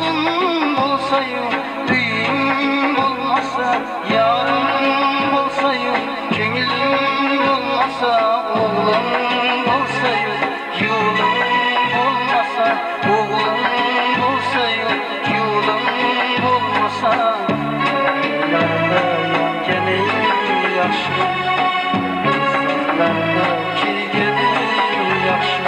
Yurdun bolsayım, üyüm bolmasa, yarım bolsayım, köngülüm bolmasa, oğlum bolsayım, yurdum bolmasa, oğlum bolsayım, yurdum bolmasa, yollarda geleyim yaxşı, kızlarda kirgedim yaxşı.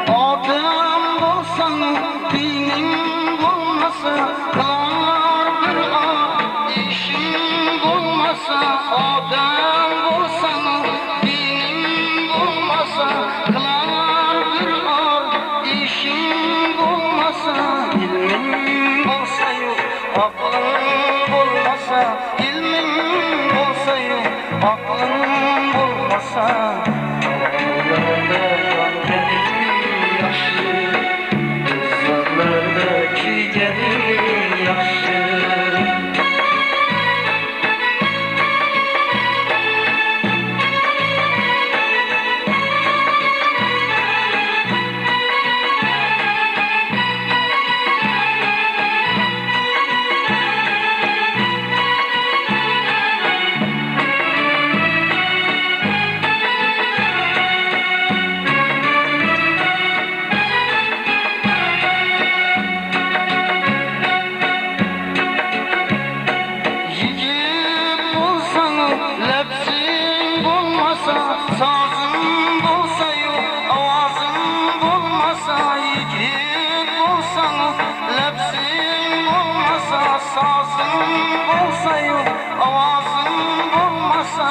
Adam bolsan, dinim bolmasa, kılar bir ar, işim bolmasa, ilmim bolsa yok, aklım bolmasa, ilmim bolsa yok, aklım bolmasa, yollarda gelin yaxşı, uzaklardaki gelin yaxşı. Lepsin bolmasa, sazın bolsa yok, avazın bolmasa, yigit bolsan, lepsin bolmasa, sazın bolsa yok, avazın bolmasa,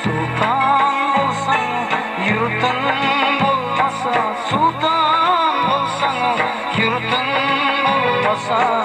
sultan bolsan, yurtun bolmasa, sultan bolsan, yurtun bolmasa.